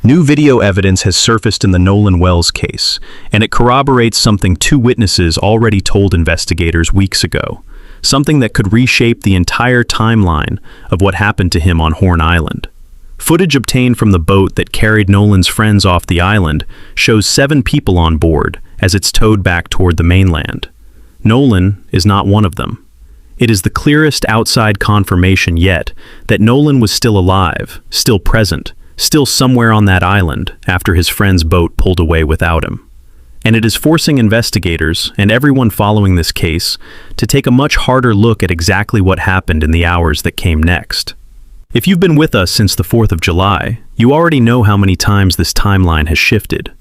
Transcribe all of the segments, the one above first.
New video evidence has surfaced in the Nolan Wells case, and it corroborates something two witnesses already told investigators weeks ago, something that could reshape the entire timeline of what happened to him on Horn Island. Footage obtained from the boat that carried Nolan's friends off the island shows 7 people on board as it's towed back toward the mainland. Nolan is not one of them. It is the clearest outside confirmation yet that Nolan was still alive, still present, still somewhere on that island after his friend's boat pulled away without him. And it is forcing investigators and everyone following this case to take a much harder look at exactly what happened in the hours that came next. If you've been with us since the 4th of July, you already know how many times this timeline has shifted.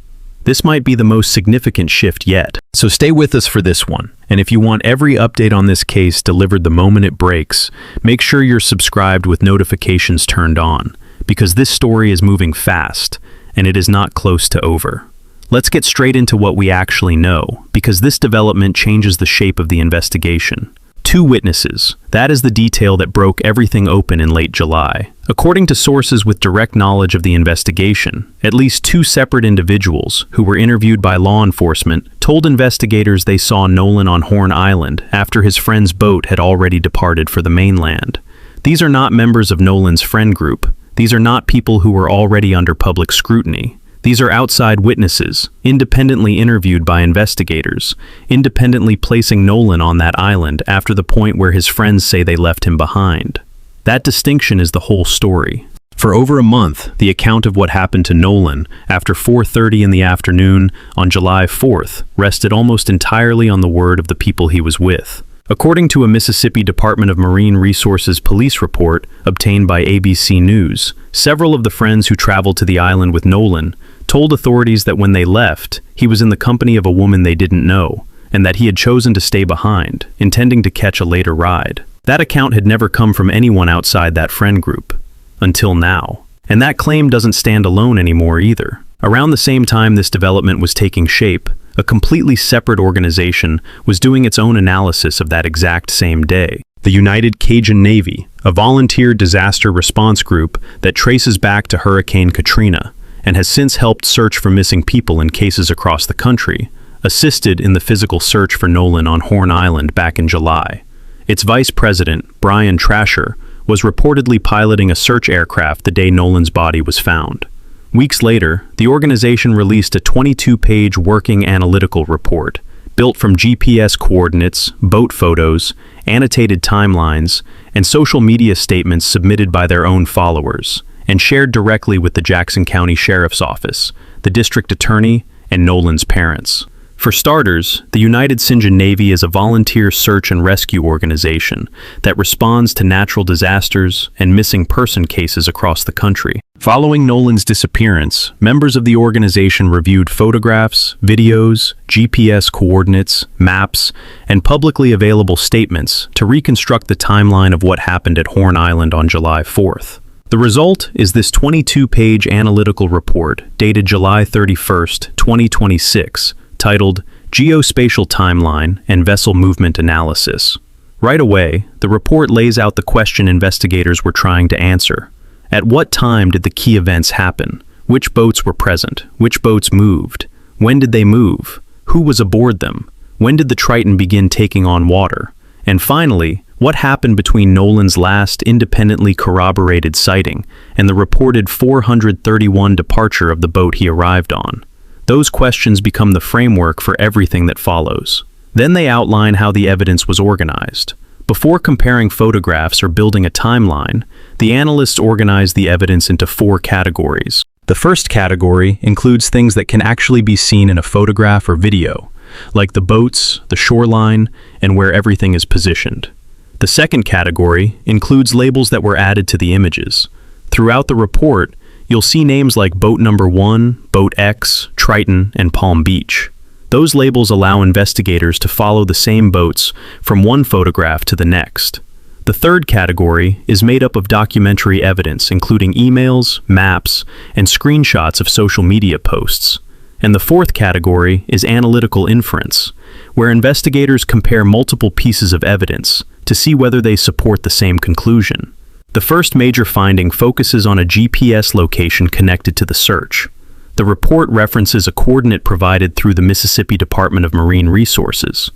This might be the most significant shift yet, so stay with us for this one. And if you want every update on this case delivered the moment it breaks, make sure you're subscribed with notifications turned on, because this story is moving fast, and it is not close to over. Let's get straight into what we actually know, because this development changes the shape of the investigation. 2 witnesses. That is the detail that broke everything open in late July. According to sources with direct knowledge of the investigation, at least 2 separate individuals who were interviewed by law enforcement told investigators they saw Nolan on Horn Island after his friend's boat had already departed for the mainland. These are not members of Nolan's friend group. These are not people who were already under public scrutiny. These are outside witnesses, independently interviewed by investigators, independently placing Nolan on that island after the point where his friends say they left him behind. That distinction is the whole story. For over a month, the account of what happened to Nolan after 4:30 in the afternoon on July 4th rested almost entirely on the word of the people he was with. According to a Mississippi Department of Marine Resources police report obtained by ABC News, several of the friends who traveled to the island with Nolan told authorities that when they left, he was in the company of a woman they didn't know, and that he had chosen to stay behind, intending to catch a later ride. That account had never come from anyone outside that friend group, until now. And that claim doesn't stand alone anymore either. Around the same time this development was taking shape, a completely separate organization was doing its own analysis of that exact same day. The United Cajun Navy, a volunteer disaster response group that traces back to Hurricane Katrina, and has since helped search for missing people in cases across the country, assisted in the physical search for Nolan on Horn Island back in July. Its vice president, Brian Trasher, was reportedly piloting a search aircraft the day Nolan's body was found. Weeks later, the organization released a 22-page working analytical report, built from GPS coordinates, boat photos, annotated timelines, and social media statements submitted by their own followers, and shared directly with the Jackson County Sheriff's Office, the district attorney, and Nolan's parents. For starters, the United Cajun Navy is a volunteer search and rescue organization that responds to natural disasters and missing person cases across the country. Following Nolan's disappearance, members of the organization reviewed photographs, videos, GPS coordinates, maps, and publicly available statements to reconstruct the timeline of what happened at Horn Island on July 4th. The result is this 22-page analytical report dated July 31st, 2026, titled Geospatial Timeline and Vessel Movement Analysis. Right away, the report lays out the question investigators were trying to answer. At what time did the key events happen? Which boats were present? Which boats moved? When did they move? Who was aboard them? When did the Triton begin taking on water? And finally, what happened between Nolan's last independently corroborated sighting and the reported 431 departure of the boat he arrived on? Those questions become the framework for everything that follows. Then they outline how the evidence was organized. Before comparing photographs or building a timeline, the analysts organized the evidence into 4 categories. The first category includes things that can actually be seen in a photograph or video, like the boats, the shoreline, and where everything is positioned. The second category includes labels that were added to the images. Throughout the report, you'll see names like Boat Number 1, Boat X, Triton, and Palm Beach. Those labels allow investigators to follow the same boats from one photograph to the next. The third category is made up of documentary evidence, including emails, maps, and screenshots of social media posts. And the fourth category is analytical inference, where investigators compare multiple pieces of evidence to see whether they support the same conclusion. The first major finding focuses on a GPS location connected to the search. The report references a coordinate provided through the Mississippi Department of Marine Resources.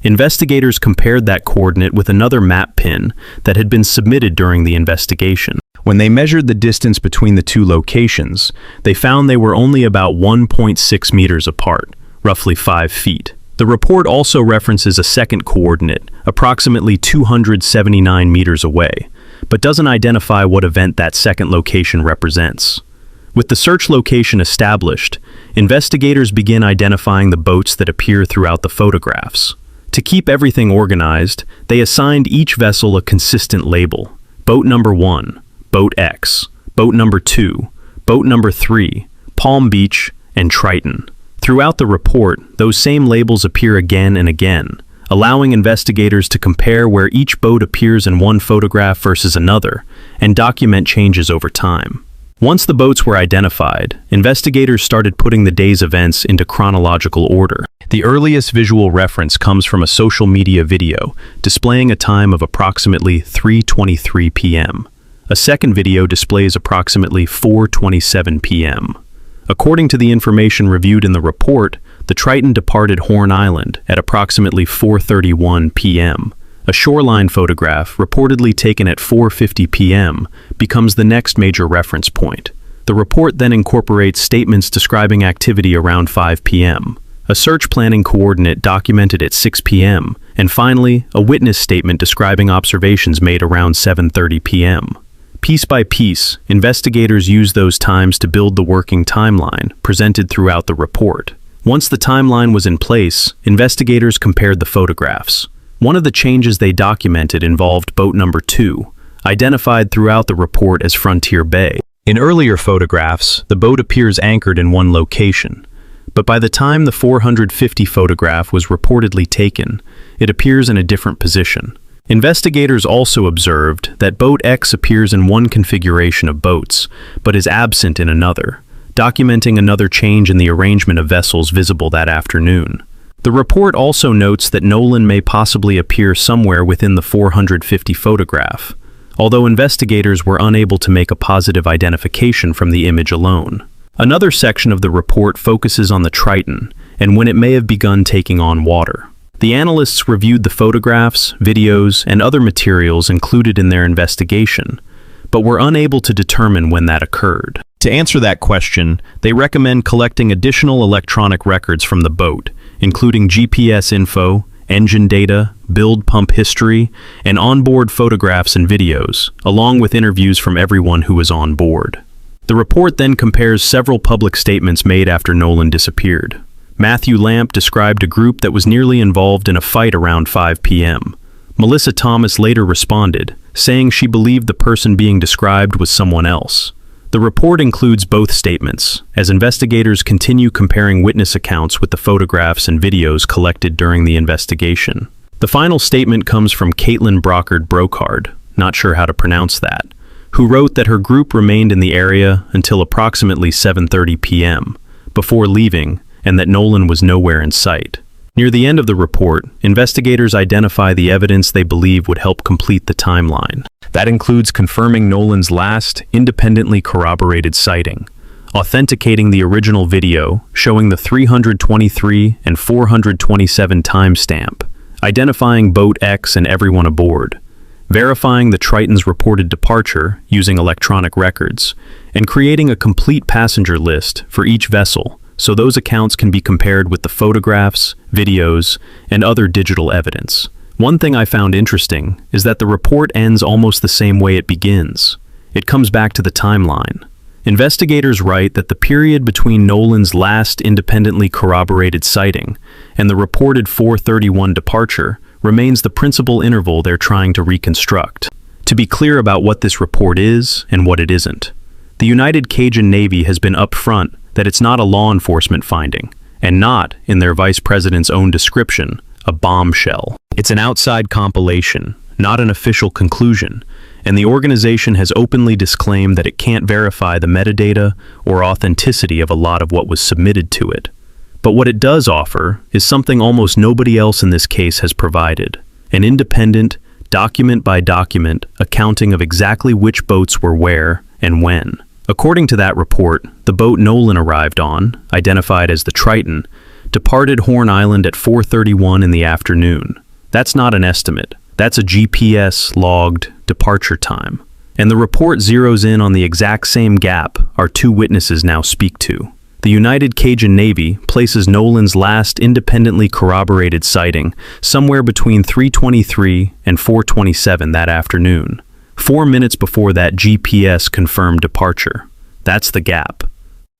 Investigators compared that coordinate with another map pin that had been submitted during the investigation. When they measured the distance between the two locations, they found they were only about 1.6 meters apart, roughly 5 feet. The report also references a second coordinate, approximately 279 meters away, but doesn't identify what event that second location represents. With the search location established, investigators begin identifying the boats that appear throughout the photographs. To keep everything organized, they assigned each vessel a consistent label: Boat Number 1, Boat X, Boat Number 2, Boat Number 3, Palm Beach, and Triton. Throughout the report, those same labels appear again and again, allowing investigators to compare where each boat appears in one photograph versus another, and document changes over time. Once the boats were identified, investigators started putting the day's events into chronological order. The earliest visual reference comes from a social media video displaying a time of approximately 3:23 p.m. A second video displays approximately 4:27 p.m. According to the information reviewed in the report, the Triton departed Horn Island at approximately 4:31 p.m. A shoreline photograph, reportedly taken at 4:50 p.m., becomes the next major reference point. The report then incorporates statements describing activity around 5 p.m., a search planning coordinate documented at 6 p.m., and finally, a witness statement describing observations made around 7:30 p.m. Piece by piece, investigators use those times to build the working timeline presented throughout the report. Once the timeline was in place, investigators compared the photographs. One of the changes they documented involved Boat Number 2, identified throughout the report as Frontier Bay. In earlier photographs, the boat appears anchored in one location, but by the time the 450 photograph was reportedly taken, it appears in a different position. Investigators also observed that Boat X appears in one configuration of boats, but is absent in another, documenting another change in the arrangement of vessels visible that afternoon. The report also notes that Nolan may possibly appear somewhere within the 450 photograph, although investigators were unable to make a positive identification from the image alone. Another section of the report focuses on the Triton and when it may have begun taking on water. The analysts reviewed the photographs, videos, and other materials included in their investigation, but were unable to determine when that occurred. To answer that question, they recommend collecting additional electronic records from the boat, including GPS info, engine data, build pump history, and onboard photographs and videos, along with interviews from everyone who was on board. The report then compares several public statements made after Nolan disappeared. Matthew Lamp described a group that was nearly involved in a fight around 5 p.m. Melissa Thomas later responded, saying she believed the person being described was someone else. The report includes both statements, as investigators continue comparing witness accounts with the photographs and videos collected during the investigation. The final statement comes from Caitlin Brocard, not sure how to pronounce that, who wrote that her group remained in the area until approximately 7:30 p.m., before leaving, and that Nolan was nowhere in sight. Near the end of the report, investigators identify the evidence they believe would help complete the timeline. That includes confirming Nolan's last, independently corroborated sighting, authenticating the original video showing the 323 and 427 timestamp, identifying Boat X and everyone aboard, verifying the Triton's reported departure using electronic records, and creating a complete passenger list for each vessel so those accounts can be compared with the photographs, videos, and other digital evidence. One thing I found interesting is that the report ends almost the same way it begins. It comes back to the timeline. Investigators write that the period between Nolan's last independently corroborated sighting and the reported 4:31 departure remains the principal interval they're trying to reconstruct. To be clear about what this report is and what it isn't, the United Cajun Navy has been upfront that it's not a law enforcement finding, and not, in their vice president's own description, a bombshell. It's an outside compilation, not an official conclusion, and the organization has openly disclaimed that it can't verify the metadata or authenticity of a lot of what was submitted to it. But what it does offer is something almost nobody else in this case has provided: an independent, document by document, accounting of exactly which boats were where and when. According to that report, the boat Nolan arrived on, identified as the Triton, departed Horn Island at 4:31 in the afternoon. That's not an estimate. That's a GPS-logged departure time. And the report zeroes in on the exact same gap our two witnesses now speak to. The United Cajun Navy places Nolan's last independently corroborated sighting somewhere between 3:23 and 4:27 that afternoon, 4 minutes before that GPS-confirmed departure. That's the gap.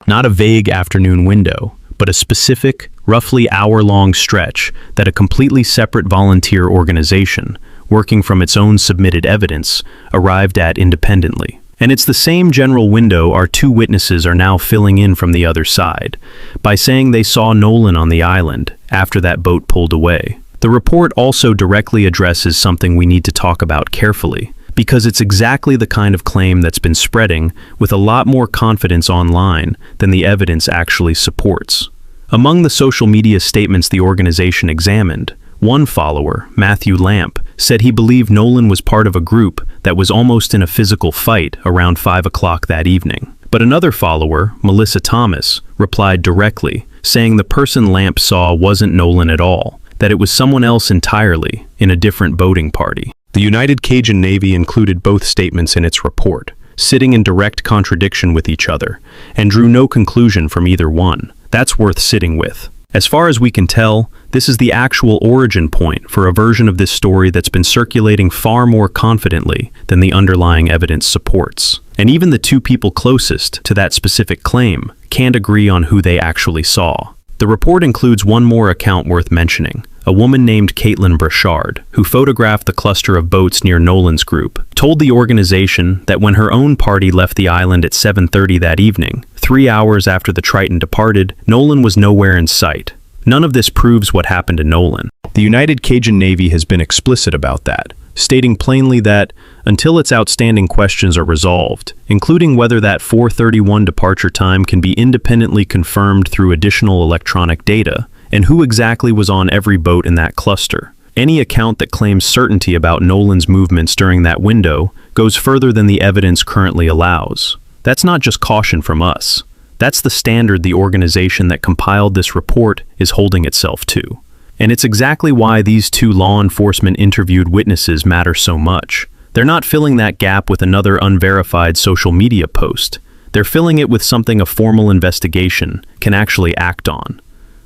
Not a vague afternoon window, but a specific, roughly hour-long stretch that a completely separate volunteer organization, working from its own submitted evidence, arrived at independently. And it's the same general window our two witnesses are now filling in from the other side, by saying they saw Nolan on the island after that boat pulled away. The report also directly addresses something we need to talk about carefully, because it's exactly the kind of claim that's been spreading with a lot more confidence online than the evidence actually supports. Among the social media statements the organization examined, one follower, Matthew Lamp, said he believed Nolan was part of a group that was almost in a physical fight around 5 o'clock that evening. But another follower, Melissa Thomas, replied directly, saying the person Lamp saw wasn't Nolan at all, that it was someone else entirely, in a different boating party. The United Cajun Navy included both statements in its report, sitting in direct contradiction with each other, and drew no conclusion from either one. That's worth sitting with. As far as we can tell, this is the actual origin point for a version of this story that's been circulating far more confidently than the underlying evidence supports. And even the two people closest to that specific claim can't agree on who they actually saw. The report includes one more account worth mentioning, a woman named Caitlin Brashard, who photographed the cluster of boats near Nolan's group, told the organization that when her own party left the island at 7:30 that evening, 3 hours after the Triton departed, Nolan was nowhere in sight. None of this proves what happened to Nolan. The United Cajun Navy has been explicit about that, stating plainly that, until its outstanding questions are resolved, including whether that 4:31 departure time can be independently confirmed through additional electronic data, and who exactly was on every boat in that cluster, any account that claims certainty about Nolan's movements during that window goes further than the evidence currently allows. That's not just caution from us. That's the standard the organization that compiled this report is holding itself to. And it's exactly why these two law enforcement interviewed witnesses matter so much. They're not filling that gap with another unverified social media post. They're filling it with something a formal investigation can actually act on.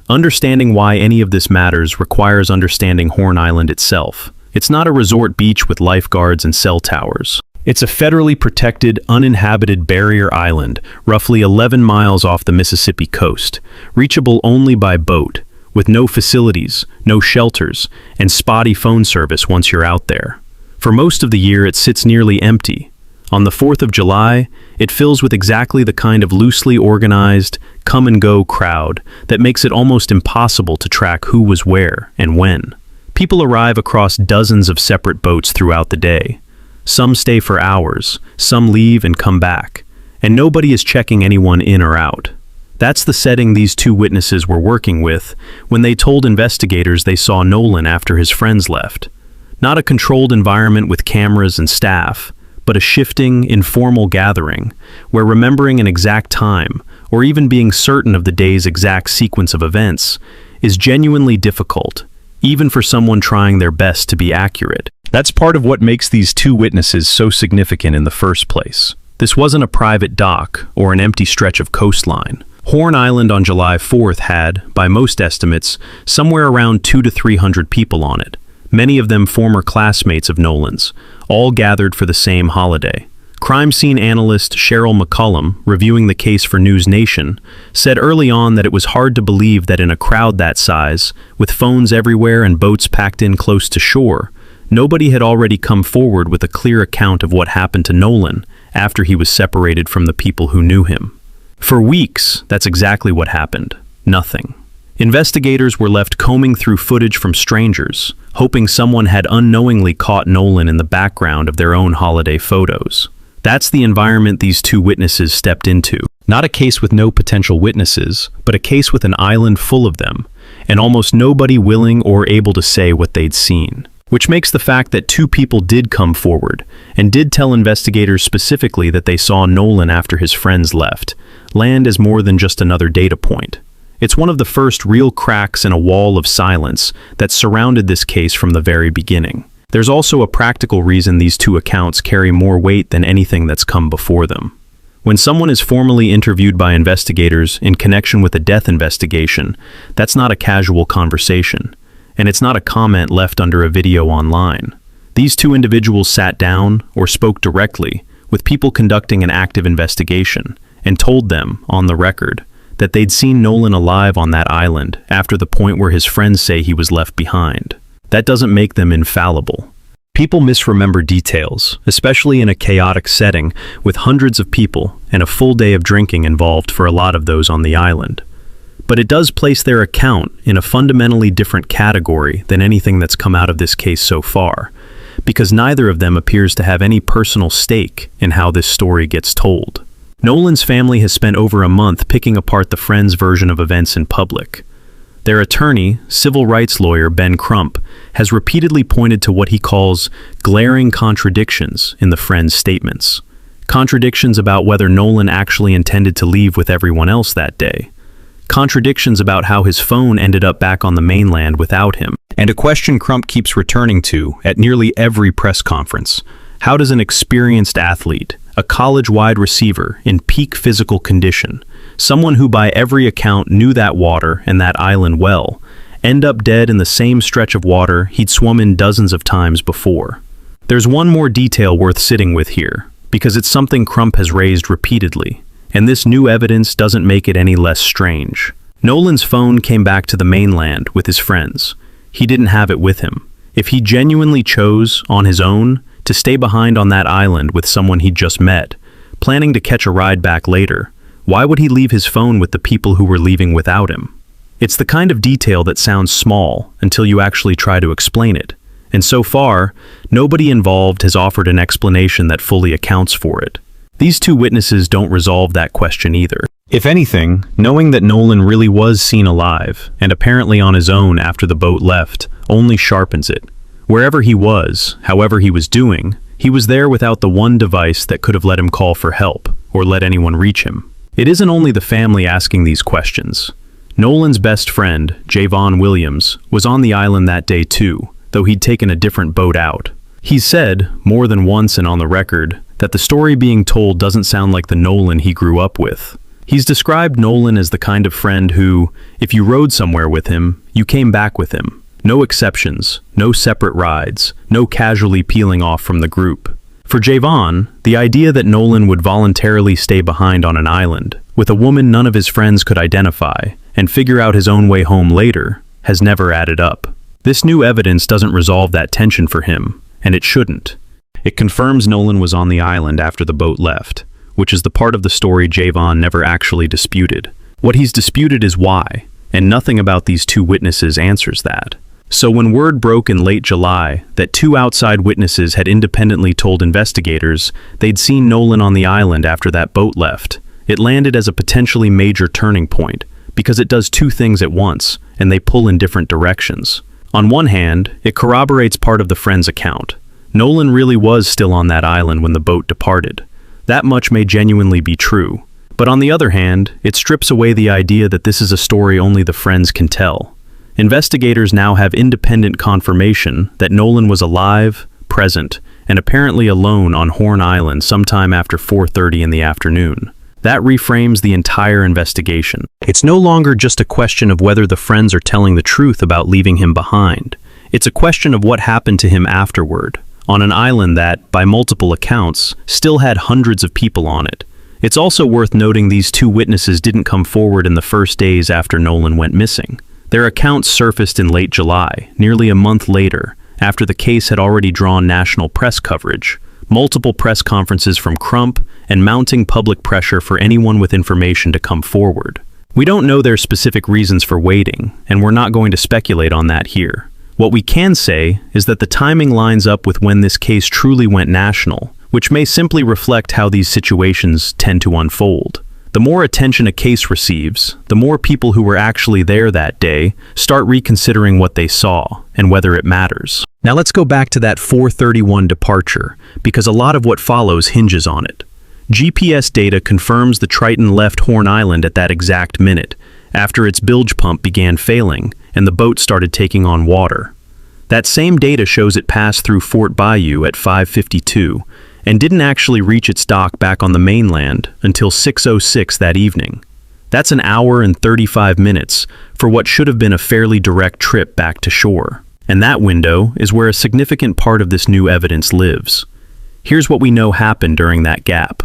Understanding why any of this matters requires understanding Horn Island itself. It's not a resort beach with lifeguards and cell towers. It's a federally protected, uninhabited barrier island, roughly 11 miles off the Mississippi coast, reachable only by boat, with no facilities, no shelters, and spotty phone service once you're out there. For most of the year, it sits nearly empty. On the 4th of July, it fills with exactly the kind of loosely organized, come-and-go crowd that makes it almost impossible to track who was where and when. People arrive across dozens of separate boats throughout the day. Some stay for hours, some leave and come back, and nobody is checking anyone in or out. That's the setting these two witnesses were working with when they told investigators they saw Nolan after his friends left. Not a controlled environment with cameras and staff, but a shifting, informal gathering where remembering an exact time, or even being certain of the day's exact sequence of events, is genuinely difficult, even for someone trying their best to be accurate. That's part of what makes these two witnesses so significant in the first place. This wasn't a private dock or an empty stretch of coastline. Horn Island on July 4th had, by most estimates, somewhere around 200 to 300 people on it, many of them former classmates of Nolan's, all gathered for the same holiday. Crime scene analyst Cheryl McCullum, reviewing the case for News Nation, said early on that it was hard to believe that in a crowd that size, with phones everywhere and boats packed in close to shore, nobody had already come forward with a clear account of what happened to Nolan after he was separated from the people who knew him. For weeks, that's exactly what happened. Nothing. Investigators were left combing through footage from strangers, hoping someone had unknowingly caught Nolan in the background of their own holiday photos. That's the environment these two witnesses stepped into. Not a case with no potential witnesses, but a case with an island full of them, and almost nobody willing or able to say what they'd seen. which makes the fact that two people did come forward and did tell investigators specifically that they saw Nolan after his friends left land as more than just another data point. It's one of the first real cracks in a wall of silence that surrounded this case from the very beginning. There's also a practical reason these two accounts carry more weight than anything that's come before them. When someone is formally interviewed by investigators in connection with a death investigation, that's not a casual conversation, and it's not a comment left under a video online. These two individuals sat down or spoke directly with people conducting an active investigation and told them, on the record, that they'd seen Nolan alive on that island after the point where his friends say he was left behind. That doesn't make them infallible. People misremember details, especially in a chaotic setting with hundreds of people and a full day of drinking involved for a lot of those on the island. But it does place their account in a fundamentally different category than anything that's come out of this case so far, because neither of them appears to have any personal stake in how this story gets told. Nolan's family has spent over a month picking apart the friends' version of events in public. Their attorney, civil rights lawyer Ben Crump, has repeatedly pointed to what he calls glaring contradictions in the friends' statements. Contradictions about whether Nolan actually intended to leave with everyone else that day. Contradictions about how his phone ended up back on the mainland without him. And a question Crump keeps returning to at nearly every press conference. How does an experienced athlete, a college-wide receiver in peak physical condition, someone who by every account knew that water and that island well, end up dead in the same stretch of water he'd swum in dozens of times before? There's one more detail worth sitting with here, because it's something Crump has raised repeatedly, and this new evidence doesn't make it any less strange. Nolan's phone came back to the mainland with his friends. He didn't have it with him. If he genuinely chose, on his own, to stay behind on that island with someone he'd just met, planning to catch a ride back later, why would he leave his phone with the people who were leaving without him? It's the kind of detail that sounds small until you actually try to explain it, and so far, nobody involved has offered an explanation that fully accounts for it. These two witnesses don't resolve that question either. If anything, knowing that Nolan really was seen alive, and apparently on his own after the boat left, only sharpens it. Wherever he was, however he was doing, he was there without the one device that could have let him call for help, or let anyone reach him. It isn't only the family asking these questions. Nolan's best friend, Javon Williams, was on the island that day too, though he'd taken a different boat out. He's said, more than once and on the record, that the story being told doesn't sound like the Nolan he grew up with. He's described Nolan as the kind of friend who, if you rode somewhere with him, you came back with him. No exceptions, no separate rides, no casually peeling off from the group. For Javon, the idea that Nolan would voluntarily stay behind on an island, with a woman none of his friends could identify, and figure out his own way home later, has never added up. This new evidence doesn't resolve that tension for him, and it shouldn't. It confirms Nolan was on the island after the boat left, which is the part of the story Javon never actually disputed. What he's disputed is why, and nothing about these two witnesses answers that. So when word broke in late July that two outside witnesses had independently told investigators they'd seen Nolan on the island after that boat left, it landed as a potentially major turning point, because it does two things at once, and they pull in different directions. On one hand, it corroborates part of the friend's account. Nolan really was still on that island when the boat departed. That much may genuinely be true. But on the other hand, it strips away the idea that this is a story only the friends can tell. Investigators now have independent confirmation that Nolan was alive, present, and apparently alone on Horn Island sometime after 4:30 in the afternoon. That reframes the entire investigation. It's no longer just a question of whether the friends are telling the truth about leaving him behind. It's a question of what happened to him afterward, on an island that, by multiple accounts, still had hundreds of people on it. It's also worth noting these two witnesses didn't come forward in the first days after Nolan went missing. Their accounts surfaced in late July, nearly a month later, after the case had already drawn national press coverage, multiple press conferences from Crump, and mounting public pressure for anyone with information to come forward. We don't know their specific reasons for waiting, and we're not going to speculate on that here. What we can say is that the timing lines up with when this case truly went national, which may simply reflect how these situations tend to unfold. The more attention a case receives, the more people who were actually there that day start reconsidering what they saw and whether it matters. Now let's go back to that 4:31 departure, because a lot of what follows hinges on it. GPS data confirms the Triton left Horn Island at that exact minute, after its bilge pump began failing and the boat started taking on water. That same data shows it passed through Fort Bayou at 5:52 and didn't actually reach its dock back on the mainland until 6:06 that evening. That's an hour and 35 minutes for what should have been a fairly direct trip back to shore. And that window is where a significant part of this new evidence lives. Here's what we know happened during that gap.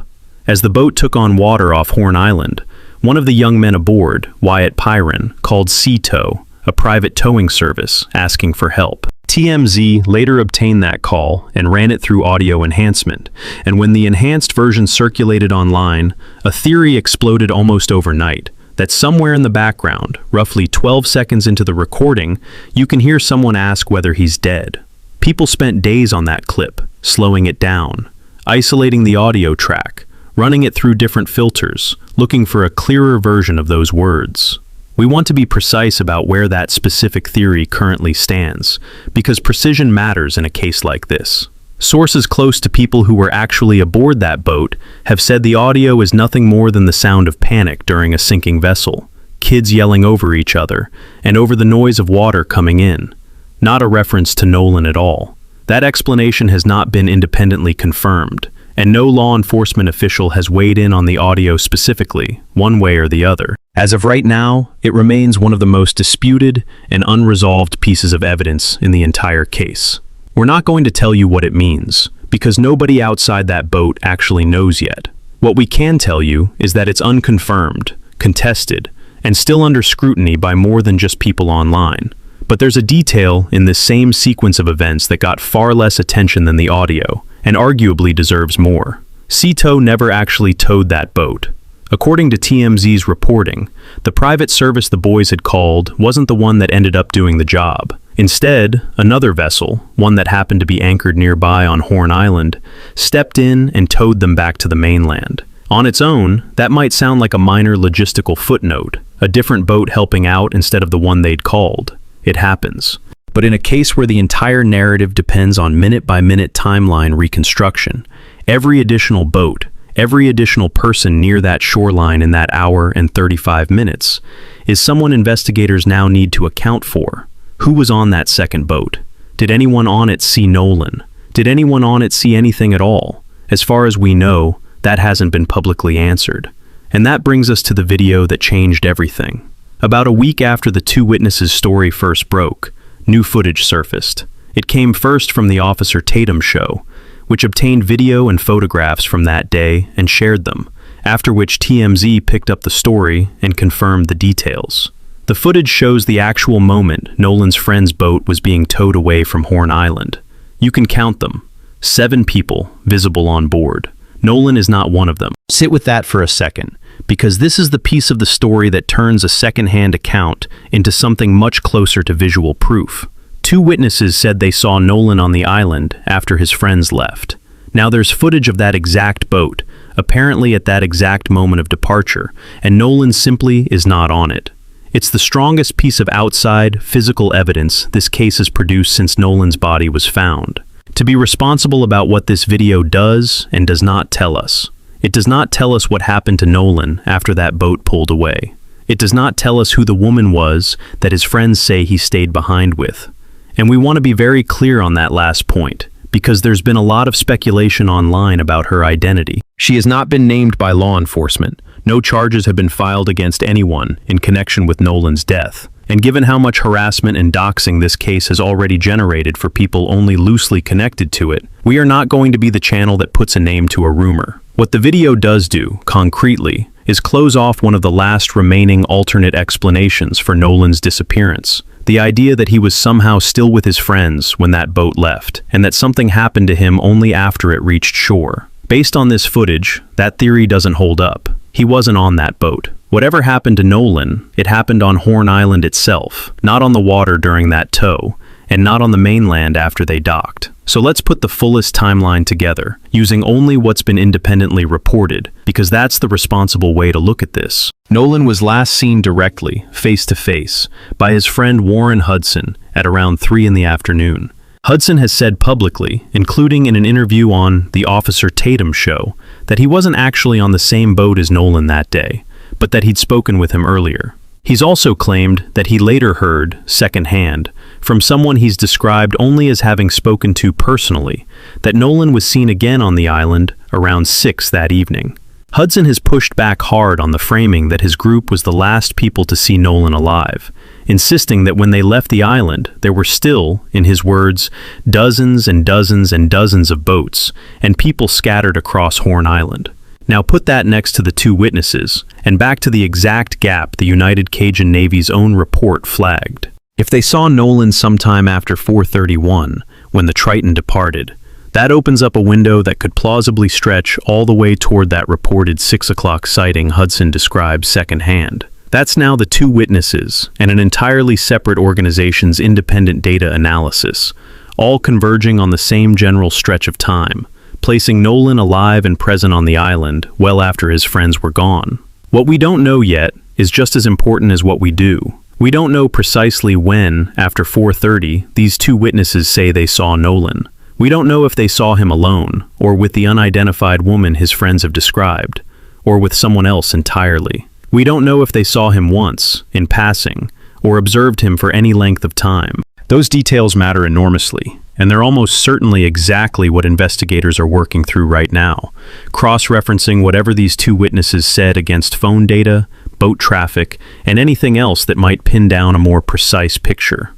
As the boat took on water off Horn Island, one of the young men aboard, Wyatt Pyron, called Sea Tow, a private towing service, asking for help. TMZ later obtained that call and ran it through audio enhancement, and when the enhanced version circulated online, a theory exploded almost overnight, that somewhere in the background, roughly 12 seconds into the recording, you can hear someone ask whether he's dead. People spent days on that clip, slowing it down, isolating the audio track, running it through different filters, looking for a clearer version of those words. We want to be precise about where that specific theory currently stands, because precision matters in a case like this. Sources close to people who were actually aboard that boat have said the audio is nothing more than the sound of panic during a sinking vessel, kids yelling over each other, and over the noise of water coming in. Not a reference to Nolan at all. That explanation has not been independently confirmed, and no law enforcement official has weighed in on the audio specifically, one way or the other. As of right now, it remains one of the most disputed and unresolved pieces of evidence in the entire case. We're not going to tell you what it means, because nobody outside that boat actually knows yet. What we can tell you is that it's unconfirmed, contested, and still under scrutiny by more than just people online. But there's a detail in this same sequence of events that got far less attention than the audio, and arguably deserves more. Sea Tow never actually towed that boat. According to TMZ's reporting, the private service the boys had called wasn't the one that ended up doing the job. Instead, another vessel, one that happened to be anchored nearby on Horn Island, stepped in and towed them back to the mainland. On its own, that might sound like a minor logistical footnote, a different boat helping out instead of the one they'd called. It happens. But in a case where the entire narrative depends on minute-by-minute timeline reconstruction, every additional boat, every additional person near that shoreline in that hour and 35 minutes is someone investigators now need to account for. Who was on that second boat? Did anyone on it see Nolan? Did anyone on it see anything at all? As far as we know, that hasn't been publicly answered. And that brings us to the video that changed everything. About a week after the two witnesses' story first broke, new footage surfaced. It came first from the Officer Tatum show, which obtained video and photographs from that day and shared them, after which TMZ picked up the story and confirmed the details. The footage shows the actual moment Nolan's friend's boat was being towed away from Horn Island. You can count them. 7 people visible on board. Nolan is not one of them. Sit with that for a second, because this is the piece of the story that turns a second-hand account into something much closer to visual proof. 2 witnesses said they saw Nolan on the island after his friends left. Now there's footage of that exact boat, apparently at that exact moment of departure, and Nolan simply is not on it. It's the strongest piece of outside, physical evidence this case has produced since Nolan's body was found. To be responsible about what this video does and does not tell us. It does not tell us what happened to Nolan after that boat pulled away. It does not tell us who the woman was that his friends say he stayed behind with. And we want to be very clear on that last point, because there's been a lot of speculation online about her identity. She has not been named by law enforcement. No charges have been filed against anyone in connection with Nolan's death. And given how much harassment and doxing this case has already generated for people only loosely connected to it, we are not going to be the channel that puts a name to a rumor. What the video does do, concretely, is close off one of the last remaining alternate explanations for Nolan's disappearance. The idea that he was somehow still with his friends when that boat left, and that something happened to him only after it reached shore. Based on this footage, that theory doesn't hold up. He wasn't on that boat. Whatever happened to Nolan, it happened on Horn Island itself, not on the water during that tow, and not on the mainland after they docked. So let's put the fullest timeline together, using only what's been independently reported, because that's the responsible way to look at this. Nolan was last seen directly, face-to-face, by his friend Warren Hudson at around 3 in the afternoon. Hudson has said publicly, including in an interview on The Officer Tatum Show, that he wasn't actually on the same boat as Nolan that day, but that he'd spoken with him earlier. He's also claimed that he later heard, secondhand, from someone he's described only as having spoken to personally, that Nolan was seen again on the island around 6 that evening. Hudson has pushed back hard on the framing that his group was the last people to see Nolan alive, insisting that when they left the island, there were still, in his words, dozens and dozens and dozens of boats and people scattered across Horn Island. Now put that next to the 2 witnesses, and back to the exact gap the United Cajun Navy's own report flagged. If they saw Nolan sometime after 4:31, when the Triton departed, that opens up a window that could plausibly stretch all the way toward that reported 6 o'clock sighting Hudson described secondhand. That's now the 2 witnesses and an entirely separate organization's independent data analysis, all converging on the same general stretch of time, placing Nolan alive and present on the island well after his friends were gone. What we don't know yet is just as important as what we do. We don't know precisely when, after 4:30, these 2 witnesses say they saw Nolan. We don't know if they saw him alone, or with the unidentified woman his friends have described, or with someone else entirely. We don't know if they saw him once, in passing, or observed him for any length of time. Those details matter enormously, and they're almost certainly exactly what investigators are working through right now, cross-referencing whatever these 2 witnesses said against phone data, boat traffic, and anything else that might pin down a more precise picture.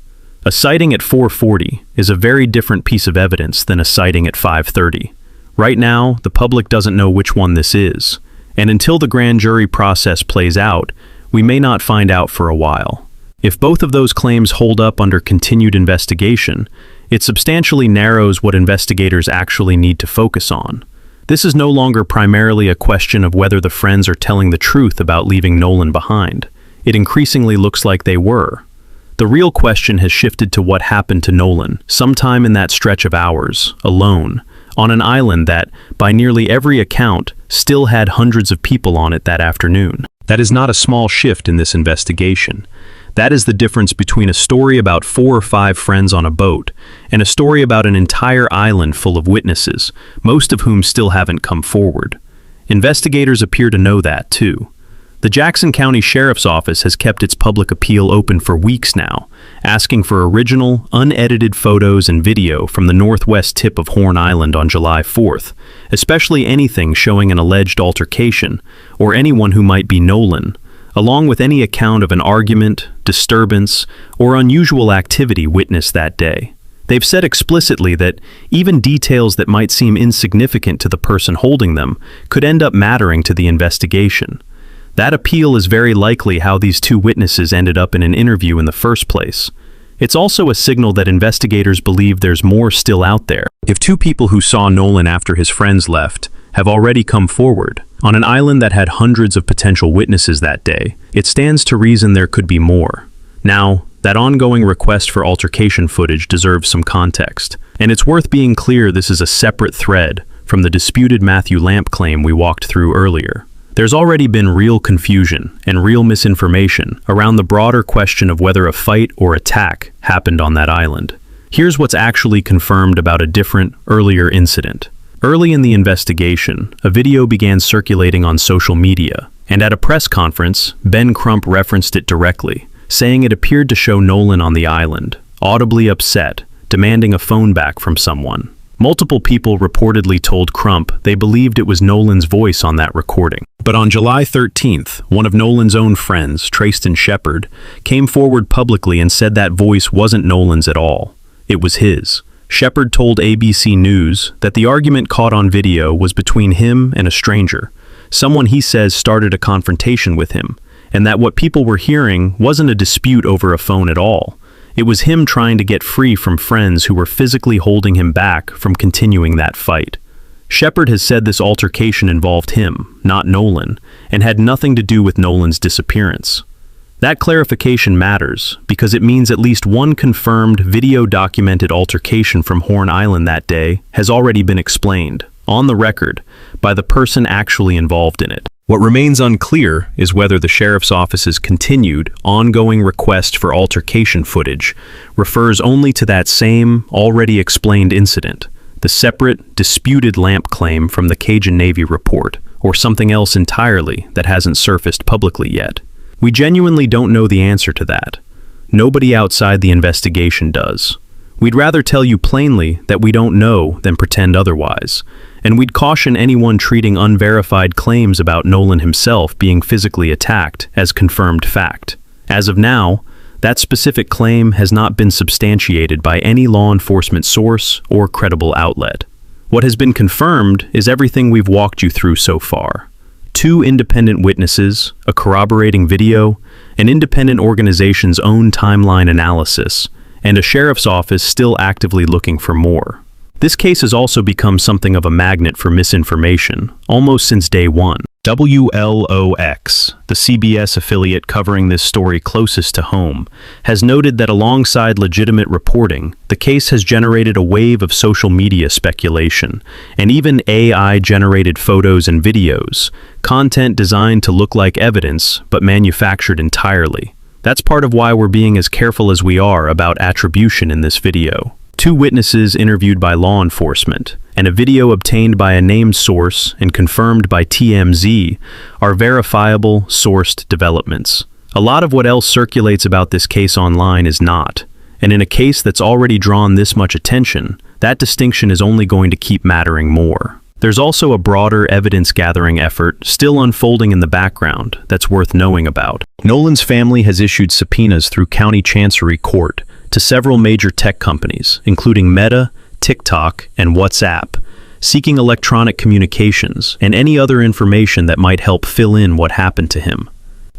A sighting at 4:40 is a very different piece of evidence than a sighting at 5:30. Right now, the public doesn't know which one this is, and until the grand jury process plays out, we may not find out for a while. If both of those claims hold up under continued investigation, it substantially narrows what investigators actually need to focus on. This is no longer primarily a question of whether the friends are telling the truth about leaving Nolan behind. It increasingly looks like they were. The real question has shifted to what happened to Nolan, sometime in that stretch of hours, alone, on an island that, by nearly every account, still had hundreds of people on it that afternoon. That is not a small shift in this investigation. That is the difference between a story about 4 or 5 friends on a boat and a story about an entire island full of witnesses, most of whom still haven't come forward. Investigators appear to know that, too. The Jackson County Sheriff's Office has kept its public appeal open for weeks now, asking for original, unedited photos and video from the northwest tip of Horn Island on July 4th, especially anything showing an alleged altercation, or anyone who might be Nolan, along with any account of an argument, disturbance, or unusual activity witnessed that day. They've said explicitly that even details that might seem insignificant to the person holding them could end up mattering to the investigation. That appeal is very likely how these 2 witnesses ended up in an interview in the first place. It's also a signal that investigators believe there's more still out there. If 2 people who saw Nolan after his friends left have already come forward, on an island that had hundreds of potential witnesses that day, it stands to reason there could be more. Now, that ongoing request for altercation footage deserves some context, and it's worth being clear this is a separate thread from the disputed Matthew Lamp claim we walked through earlier. There's already been real confusion and real misinformation around the broader question of whether a fight or attack happened on that island. Here's what's actually confirmed about a different, earlier incident. Early in the investigation, a video began circulating on social media, and at a press conference, Ben Crump referenced it directly, saying it appeared to show Nolan on the island, audibly upset, demanding a phone back from someone. Multiple people reportedly told Crump they believed it was Nolan's voice on that recording. But on July 13th, one of Nolan's own friends, Trayston Shepard, came forward publicly and said that voice wasn't Nolan's at all. It was his. Shepard told ABC News that the argument caught on video was between him and a stranger, someone he says started a confrontation with him, and that what people were hearing wasn't a dispute over a phone at all. It was him trying to get free from friends who were physically holding him back from continuing that fight. Shepard has said this altercation involved him, not Nolan, and had nothing to do with Nolan's disappearance. That clarification matters because it means at least one confirmed video-documented altercation from Horn Island that day has already been explained, on the record, by the person actually involved in it. What remains unclear is whether the sheriff's office's continued, ongoing request for altercation footage refers only to that same, already explained incident, the separate, disputed lamp claim from the Cajun Navy report, or something else entirely that hasn't surfaced publicly yet. We genuinely don't know the answer to that. Nobody outside the investigation does. We'd rather tell you plainly that we don't know than pretend otherwise, and we'd caution anyone treating unverified claims about Nolan himself being physically attacked as confirmed fact. As of now, that specific claim has not been substantiated by any law enforcement source or credible outlet. What has been confirmed is everything we've walked you through so far. 2 independent witnesses, a corroborating video, an independent organization's own timeline analysis, and a sheriff's office still actively looking for more. This case has also become something of a magnet for misinformation, almost since day one. WLOX, the CBS affiliate covering this story closest to home, has noted that alongside legitimate reporting, the case has generated a wave of social media speculation, and even AI-generated photos and videos, content designed to look like evidence but manufactured entirely. That's part of why we're being as careful as we are about attribution in this video. 2 witnesses interviewed by law enforcement, and a video obtained by a named source and confirmed by TMZ are verifiable, sourced developments. A lot of what else circulates about this case online is not, and in a case that's already drawn this much attention, that distinction is only going to keep mattering more. There's also a broader evidence-gathering effort still unfolding in the background that's worth knowing about. Nolan's family has issued subpoenas through County Chancery Court to several major tech companies, including Meta, TikTok, and WhatsApp, seeking electronic communications and any other information that might help fill in what happened to him.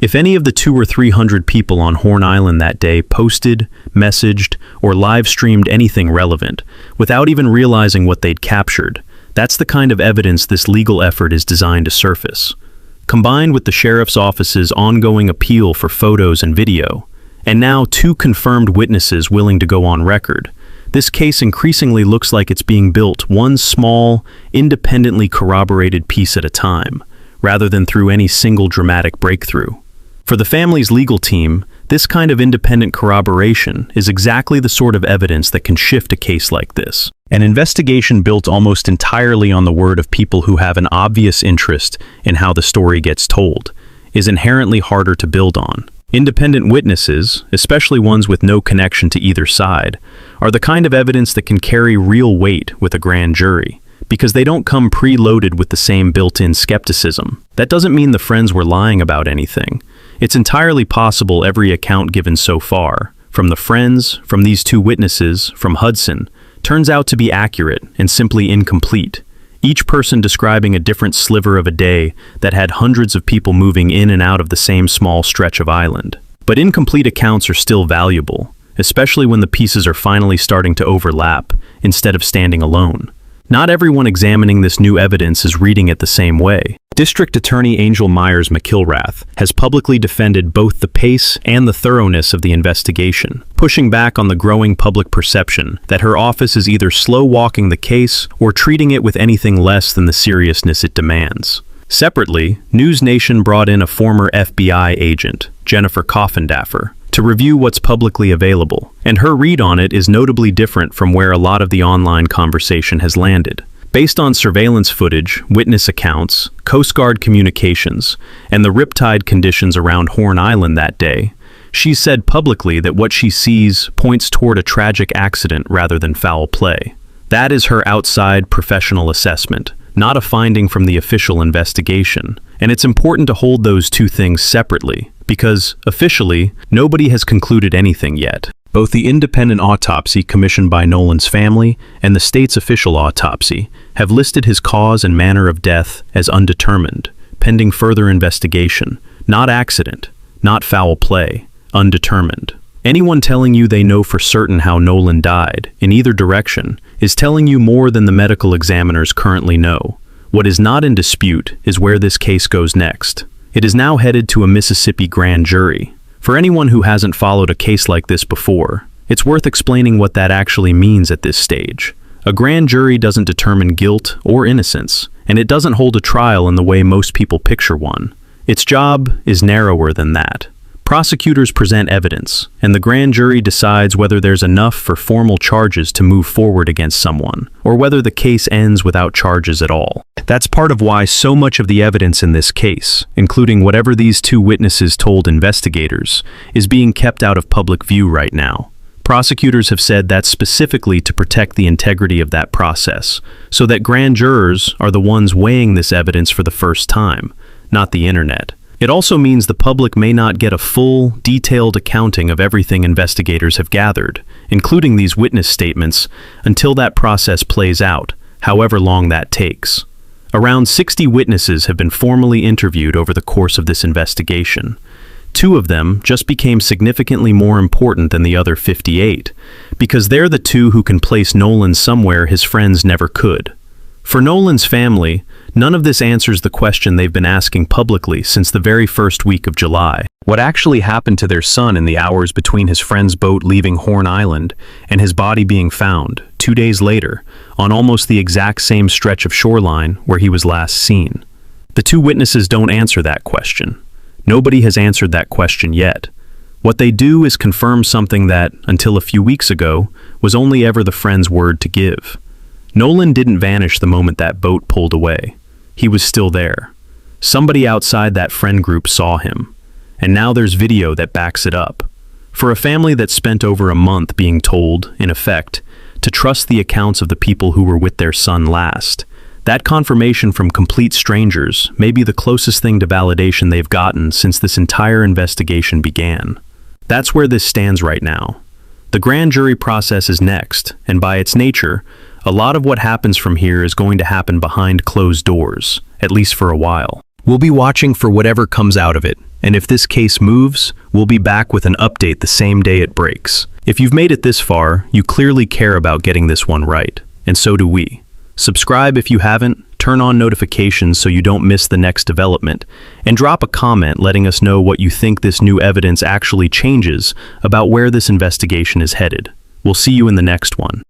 If any of the 200 or 300 people on Horn Island that day posted, messaged, or live-streamed anything relevant, without even realizing what they'd captured, that's the kind of evidence this legal effort is designed to surface. Combined with the sheriff's office's ongoing appeal for photos and video, and now 2 confirmed witnesses willing to go on record, this case increasingly looks like it's being built one small, independently corroborated piece at a time, rather than through any single dramatic breakthrough. For the family's legal team, this kind of independent corroboration is exactly the sort of evidence that can shift a case like this. An investigation built almost entirely on the word of people who have an obvious interest in how the story gets told is inherently harder to build on. Independent witnesses, especially ones with no connection to either side, are the kind of evidence that can carry real weight with a grand jury, because they don't come preloaded with the same built-in skepticism. That doesn't mean the friends were lying about anything. It's entirely possible every account given so far, from the friends, from these 2 witnesses, from Hudson, turns out to be accurate and simply incomplete. Each person describing a different sliver of a day that had hundreds of people moving in and out of the same small stretch of island. But incomplete accounts are still valuable, especially when the pieces are finally starting to overlap instead of standing alone. Not everyone examining this new evidence is reading it the same way. District Attorney Angel Myers McIlrath has publicly defended both the pace and the thoroughness of the investigation, pushing back on the growing public perception that her office is either slow-walking the case or treating it with anything less than the seriousness it demands. Separately, News Nation brought in a former FBI agent, Jennifer Coffindaffer, to review what's publicly available, and her read on it is notably different from where a lot of the online conversation has landed. Based on surveillance footage, witness accounts, Coast Guard communications, and the riptide conditions around Horn Island that day, she's said publicly that what she sees points toward a tragic accident rather than foul play. That is her outside professional assessment, not a finding from the official investigation, and it's important to hold those 2 things separately, because, officially, nobody has concluded anything yet. Both the independent autopsy commissioned by Nolan's family and the state's official autopsy have listed his cause and manner of death as undetermined, pending further investigation, not accident, not foul play, undetermined. Anyone telling you they know for certain how Nolan died, in either direction, is telling you more than the medical examiners currently know. What is not in dispute is where this case goes next. It is now headed to a Mississippi grand jury, For anyone who hasn't followed a case like this before, it's worth explaining what that actually means at this stage. A grand jury doesn't determine guilt or innocence, and it doesn't hold a trial in the way most people picture one. Its job is narrower than that. Prosecutors present evidence, and the grand jury decides whether there's enough for formal charges to move forward against someone, or whether the case ends without charges at all. That's part of why so much of the evidence in this case, including whatever these two witnesses told investigators, is being kept out of public view right now. Prosecutors have said that's specifically to protect the integrity of that process, so that grand jurors are the ones weighing this evidence for the first time, not the internet. It also means the public may not get a full, detailed accounting of everything investigators have gathered, including these witness statements, until that process plays out, however long that takes. Around 60 witnesses have been formally interviewed over the course of this investigation. 2 of them just became significantly more important than the other 58, because they're the 2 who can place Nolan somewhere his friends never could. For Nolan's family, none of this answers the question they've been asking publicly since the very first week of July. What actually happened to their son in the hours between his friend's boat leaving Horn Island and his body being found, 2 days later, on almost the exact same stretch of shoreline where he was last seen? The 2 witnesses don't answer that question. Nobody has answered that question yet. What they do is confirm something that, until a few weeks ago, was only ever the friend's word to give. Nolan didn't vanish the moment that boat pulled away. He was still there. Somebody outside that friend group saw him, and now there's video that backs it up. For a family that spent over a month being told, in effect, to trust the accounts of the people who were with their son last, that confirmation from complete strangers may be the closest thing to validation they've gotten since this entire investigation began. That's where this stands right now. The grand jury process is next, and by its nature, a lot of what happens from here is going to happen behind closed doors, at least for a while. We'll be watching for whatever comes out of it, and if this case moves, we'll be back with an update the same day it breaks. If you've made it this far, you clearly care about getting this one right, and so do we. Subscribe if you haven't, turn on notifications so you don't miss the next development, and drop a comment letting us know what you think this new evidence actually changes about where this investigation is headed. We'll see you in the next one.